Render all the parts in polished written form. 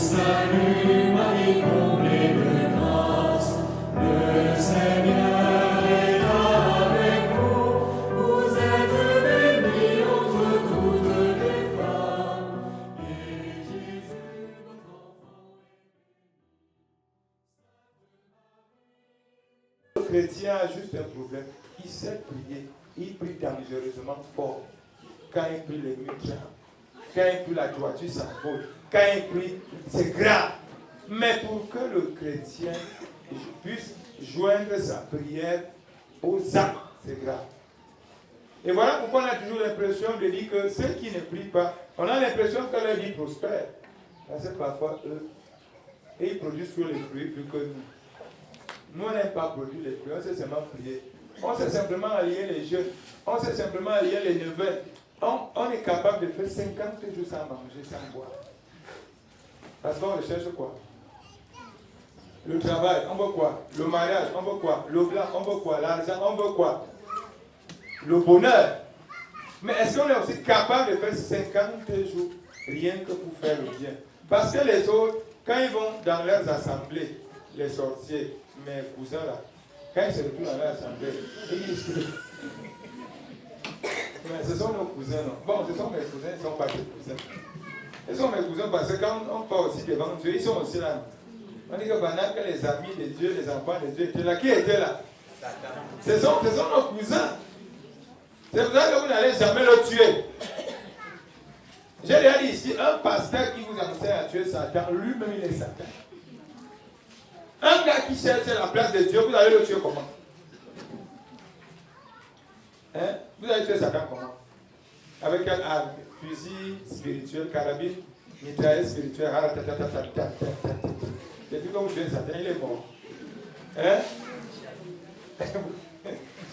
salut m'a dit comblé de grâce, le Seigneur est avec vous, vous êtes bénie entre toutes les femmes, et Jésus, votre enfant. Le chrétien a juste un problème, il sait prier, il prie dangereusement fort. Quand il prie, les murs tremblent. Quand il prie, la toiture s'envole. Quand il prie, c'est grave. Mais pour que le chrétien puisse joindre sa prière aux actes, c'est grave. Et voilà pourquoi on a toujours l'impression de dire que ceux qui ne prient pas, on a l'impression que leur vie prospère. Parce que parfois, eux, et ils produisent toujours les fruits plus que nous. Nous, on n'aime pas produire les fruits, on sait seulement prier. On sait simplement allier les jeunes. On sait simplement allier les neveux. On est capable de faire 50 jours sans manger, sans boire. Parce qu'on recherche quoi? Le travail, on veut quoi? Le mariage, on veut quoi? Le blanc, on veut quoi? L'argent, on veut quoi? Le bonheur. Mais est-ce qu'on est aussi capable de faire 50 jours rien que pour faire le bien? Parce que les autres, quand ils vont dans leurs assemblées, les sorciers, mes cousins là, quand ils se retrouvent dans leur assemblée, ils disent que mais ce sont nos cousins, non? Bon, ce sont mes cousins, ils ne sont pas des cousins. Ils sont mes cousins parce que quand on part aussi devant Dieu, ils sont aussi là. On dit que pendant que les amis de Dieu, les enfants de Dieu étaient là, qui était là? Ce sont nos cousins. C'est pour ça que vous n'allez jamais le tuer. J'ai déjà dit ici, un pasteur qui vous enseigne à tuer Satan, lui-même il est Satan. Un gars qui cherche la place de Dieu, vous allez le tuer comment? Hein? Vous allez tuer Satan comment? Avec quelle arme? Fusil spirituel, carabine, mitrailleuse spirituelle, depuis que vous tuez Satan, il est mort. Hein?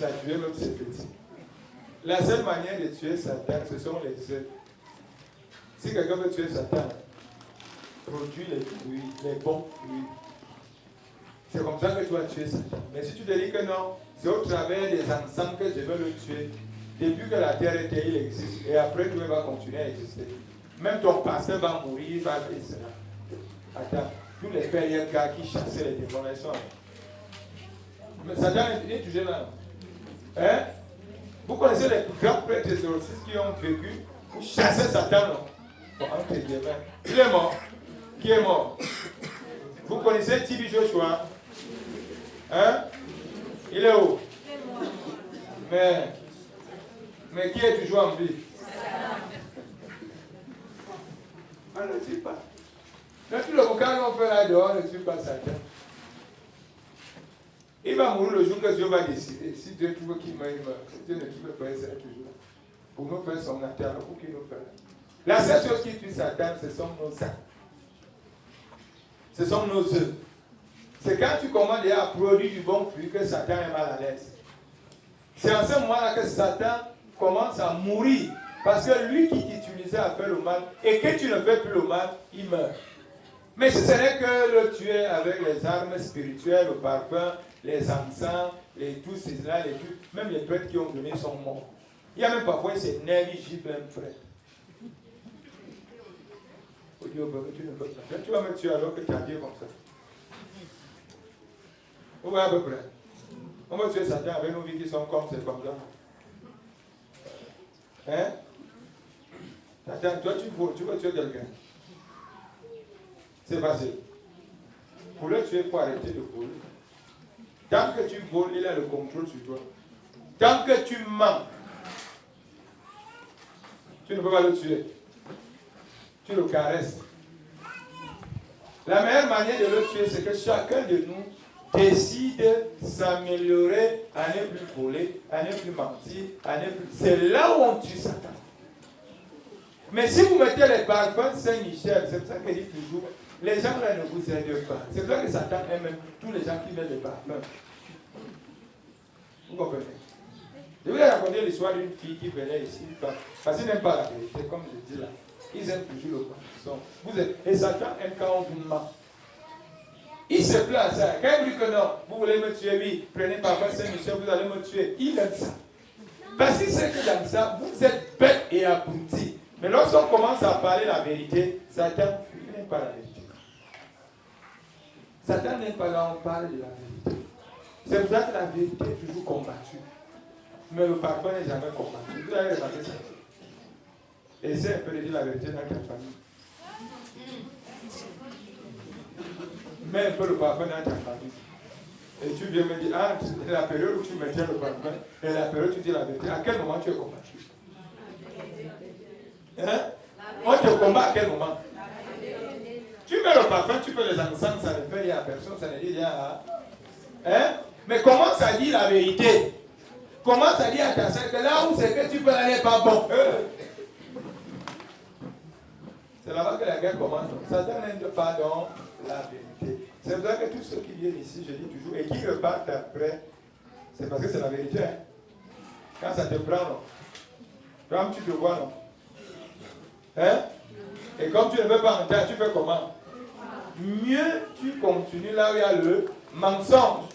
Ça a tué même ses petits. La seule manière de tuer Satan, ce sont les œufs. Si quelqu'un veut tuer Satan, produit les fruits, les bons fruits. C'est comme ça que tu vas tuer Satan. Mais si tu te dis que non, c'est au travers des encens que je veux le tuer. Depuis que la terre était, il existe. Et après, tout va continuer à exister. Même ton pasteur va mourir, il va faire cela. Attends, tous les pères gars qui chassaient les démons, ils sont là. Mais Satan est toujours là. Hein? Vous connaissez les grands prêtres exorcistes qui ont vécu pour chasser Satan, non? Bon, entre les mains. Il est mort. Qui est mort? Vous connaissez Tibi Joshua? Hein? Il est où? Mais qui est toujours en vie? On ne tue pas. Quand le vocal qu'on fait là dehors, on ne tue pas Satan. Il va mourir le jour que Dieu va décider. Si Dieu trouve qu'il meurt, il meurt. Si Dieu ne trouve pas, il sera toujours là. Pour nous faire son affaire, pour qu'il nous fasse. La seule chose qui tue Satan, ce sont nos actes. Ce sont nos œufs. C'est quand tu commences à produire du bon fruit que Satan est mal à l'aise. C'est en ce moment-là que Satan commence à mourir. Parce que lui qui t'utilisait à faire le mal, et que tu ne fais plus le mal, il meurt. Mais ce serait que le tuer avec les armes spirituelles, le parfum, les encens, tous ces là, même les prêtres qui ont donné sont morts. Il y a même parfois ces nerfs, ils giflent un prêtre. Tu vas me tuer alors que tu as dit comme ça. Vous voyez à peu près. On va tuer Satan avec nos vies qui sont comme c'est comme ça. Hein? Attends, toi tu veux tuer quelqu'un. C'est facile. Pour le tuer, il faut arrêter de voler. Tant que tu voles, il a le contrôle sur toi. Tant que tu mens, tu ne peux pas le tuer. Tu le caresses. La meilleure manière de le tuer, c'est que chacun de nous décide de s'améliorer à ne plus voler, à ne plus mentir, à ne plus... C'est là où on tue Satan. Mais si vous mettez les parfums Saint-Michel, c'est pour ça que je dis toujours, les gens là ne vous aident pas. C'est pour ça que Satan aime même tous les gens qui mettent des parfums. Vous comprenez? Je vous ai raconté l'histoire d'une fille qui venait ici, parce qu'ils n'aiment pas la vérité, comme je dis là. Ils aiment toujours le mensonge. Et Satan aime quand on vous ment. Il se plaît à ça. Quand il dit que non, vous voulez me tuer, oui, prenez parfum Saint-Michel, vous allez me tuer. Il aime ça. Parce qu'il sait que dans ça, vous êtes bête et abruti. Mais lorsqu'on commence à parler la vérité, Satan fuit, il n'aime pas la vérité. Satan n'aime pas là, on parle de la vérité. C'est pour ça que la vérité est toujours combattue. Mais le parfum n'est jamais combattu. Vous avez remarqué ça? Essaie un peu de dire la vérité dans ta famille. Mets un peu le parfum dans ta famille. Et tu viens me dire, ah, la période où tu mettais le parfum et la période où tu dis la vérité, à quel moment tu es combattu? Hein? On te combat à quel moment? Tu mets le parfum, tu peux les encens, ça ne fait rien à personne, ça ne dit rien à... Hein? Mais comment ça dit la vérité? Comment ça dit à ta soeur que là où c'est que tu peux aller pas bon? C'est là-bas que la guerre commence. Satan n'aime pas dans la vérité. C'est pour ça que tous ceux qui viennent ici, je dis toujours, et qui repartent après, c'est parce que c'est la vérité. Hein? Quand ça te prend, non? Comme tu te vois, non? Hein? Et comme tu ne veux pas entendre, tu fais comment? Mieux tu continues là où il y a le mensonge.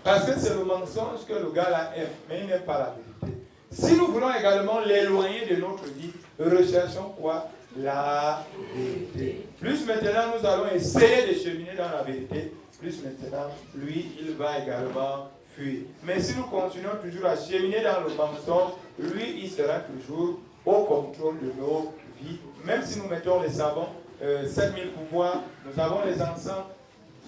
Parce que c'est le mensonge que le gars là aime, mais il n'aime pas la vérité. Si nous voulons également l'éloigner de notre vie, recherchons quoi? La vérité. Plus maintenant nous allons essayer de cheminer dans la vérité, plus maintenant lui il va également fuir. Mais si nous continuons toujours à cheminer dans le mensonge, lui il sera toujours au contrôle de nos vies. Même si nous mettons les savons, 7000 pouvoirs, nous avons les encens.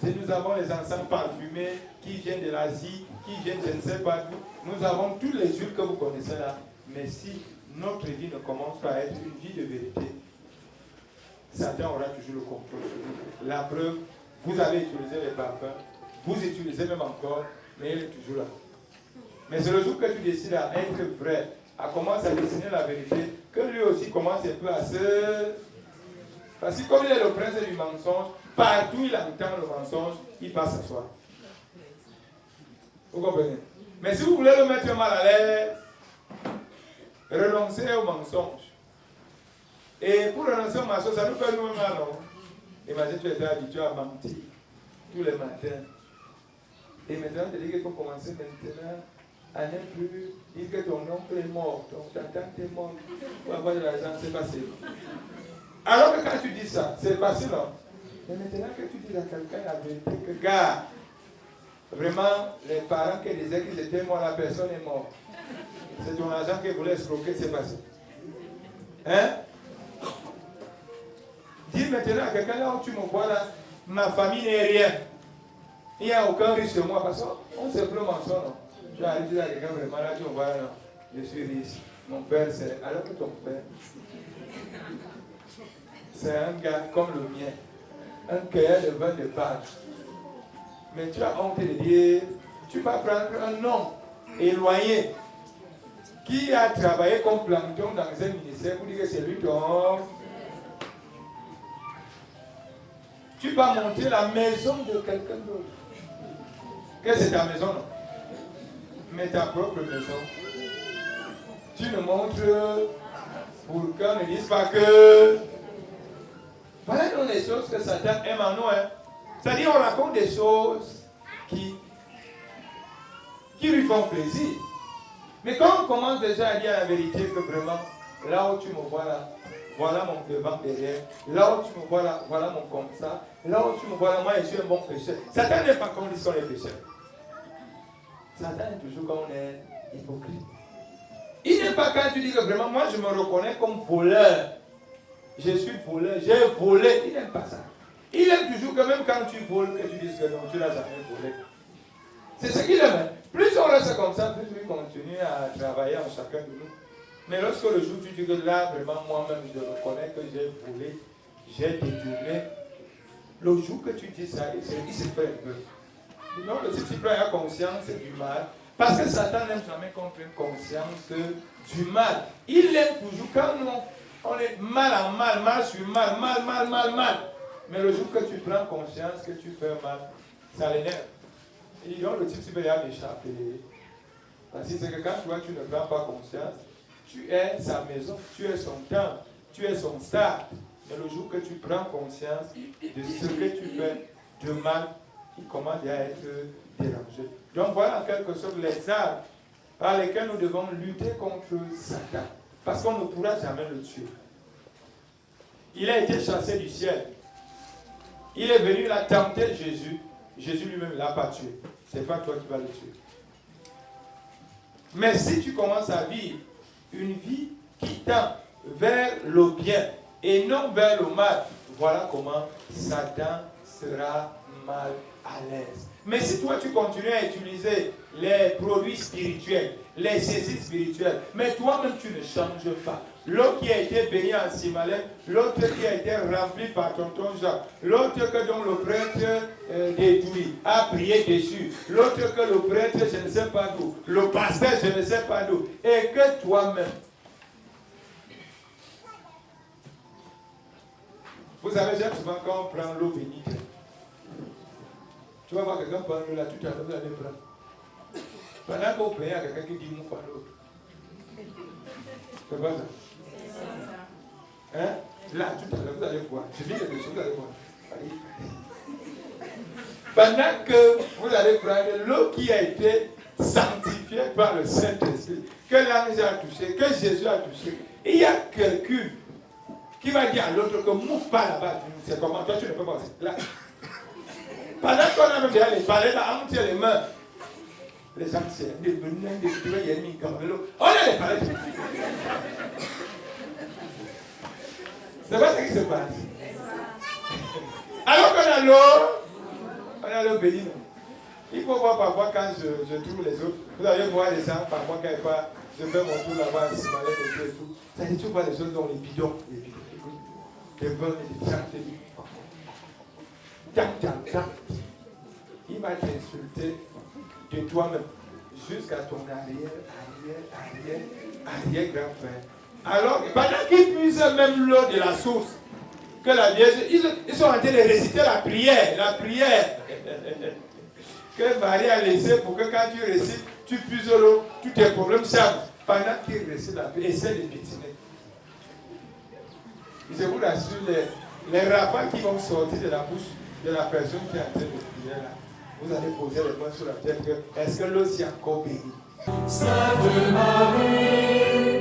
Si nous avons les encens parfumés qui viennent de l'Asie, qui viennent je ne sais pas d'où, nous avons tous les huiles que vous connaissez là. Mais si notre vie ne commence pas à être une vie de vérité, Satan aura toujours le contrôle sur nous. La preuve, vous avez utilisé les parfums, vous utilisez même encore, mais il est toujours là. Mais c'est le jour que tu décides à être vrai, à commencer à dessiner la vérité, que lui aussi commence un peu à se... Parce que comme il est le prince du mensonge, partout il entend le mensonge, il passe à soi. Vous comprenez? Mais si vous voulez le mettre mal à l'aise, renoncez au mensonge. Et pour renoncer au mensonge, ça nous fait nous-mêmes mal, non? Imagine, tu étais habitué à mentir tous les matins. Et maintenant, tu dis qu'il faut commencer maintenant à ne plus dire que ton oncle est mort, ta tante est morte, pour avoir de l'argent, c'est facile. Alors que quand tu dis ça, c'est facile, non? Mais maintenant que tu dis à quelqu'un la vérité, que gars, vraiment, les parents qui disaient qu'ils étaient morts, la personne est morte. C'est ton argent qu'ils voulaient escroquer, c'est facile. Hein? Dis maintenant à quelqu'un là où tu me vois là, ma famille n'est rien. Il n'y a aucun risque chez moi parce qu'on se plaint mensonge, non? Tu arrives à dire à quelqu'un vraiment là, tu me vois là, non? Je suis riche. Mon père, c'est. Alors que ton père, c'est un gars comme le mien, un cueilleur de vin de page. Mais tu as honte de dire, tu vas prendre un homme éloigné qui a travaillé comme plancton dans un ministère pour dire que c'est lui ton. Tu vas monter la maison de quelqu'un d'autre. Que c'est ta maison, non? Mais ta propre maison. Tu ne montres pour qu'on ne dise pas que. Voilà donc les choses que Satan aime en nous. Hein. C'est-à-dire on raconte des choses qui lui font plaisir. Mais quand on commence déjà à dire la vérité que vraiment, là où tu me vois là, voilà mon devant derrière, là où tu me vois là, voilà mon comme ça, là où tu me vois là, moi je suis un bon pécheur. Satan n'est pas qu'on dise qu'on est pécheur. Satan est toujours quand on est hypocrite. Il n'est pas quand tu dis que vraiment, moi je me reconnais comme voleur. Je suis voleur, j'ai volé. Il n'aime pas ça. Il aime toujours que même quand tu voles, que tu dises que non, tu n'as jamais volé. C'est ce qu'il aime. Plus on reste comme ça, plus il continue à travailler en chacun de nous. Mais lorsque le jour où tu dis que là, vraiment, moi-même, je reconnais que j'ai volé, j'ai détourné, le jour que tu dis ça, il se fait un peu. Donc, si tu prends la conscience du mal, parce que Satan n'aime jamais qu'on prenne conscience du mal. Il aime toujours quand on est mal en mal, mal sur mal, mal. Mais le jour que tu prends conscience que tu fais mal, ça l'énerve. Et donc le type supérieur m'échappe. Parce que c'est que quand tu ne prends pas conscience, tu es sa maison, tu es son temps, tu es son stade. Mais le jour que tu prends conscience de ce que tu fais de mal, il commence à être dérangé. Donc voilà en quelque sorte les armes par lesquelles nous devons lutter contre Satan. Parce qu'on ne pourra jamais le tuer. Il a été chassé du ciel. Il est venu, il a tenté Jésus. Jésus lui-même ne l'a pas tué. Ce n'est pas toi qui vas le tuer. Mais si tu commences à vivre une vie qui tend vers le bien et non vers le mal, voilà comment Satan sera mal à l'aise. Mais si toi tu continues à utiliser les produits spirituels, les saisies spirituelles, mais toi-même tu ne changes pas. L'autre qui a été béni en Simalem, l'autre qui a été rempli par tonton Jacques, l'autre que dont le prêtre détruit, a prié dessus, l'autre que le prêtre je ne sais pas d'où, le pasteur je ne sais pas d'où, et que toi-même. Vous savez, j'aime souvent quand on prend l'eau bénite. Tu vas voir quelqu'un prendre l'eau là, tout à l'heure, vous allez prendre. Pendant que vous payez à quelqu'un qui dit mou l'eau. C'est pas ça? Hein? Là, tout à l'heure, vous allez voir. Je dis quelque chose, vous allez voir. Pendant que vous allez prendre l'eau qui a été sanctifiée par le Saint-Esprit, que l'ange a touché, que Jésus a touché, il y a quelqu'un qui va dire à l'autre que mouve pas là-bas. C'est comment? Toi, tu ne peux pas. Là. Pendant qu'on a même déjà les palais là, on tient les mains. Les gens c'est des venus, des tueurs, il y a mis comme l'eau. On a les palais. C'est pas ce qui se passe. Alors qu'on a l'eau, on a l'eau bénie. Il faut voir parfois quand je trouve les autres. Vous allez voir les gens parfois quand ils partent. Je fais mon tour là-bas à Simalem et tout. Ça dit, tu vois les choses dans les bidons. Des bonnes et des gens. Il va t'insulter de toi-même jusqu'à ton arrière-grand-père. Alors, pendant qu'ils puisent même l'eau de la source, que la Vierge, ils sont en train de réciter la prière que Marie a laissée pour que quand tu récites, tu puises l'eau, tous tes problèmes savent. Pendant qu'ils récitent la prière, essaie de pétiner. Je vous rassure, les rafales qui vont sortir de la bouche de la personne qui est en train de prier là, vous allez poser les mains sur la tête. Est-ce que l'eau s'est encore bénie? Sainte Marie,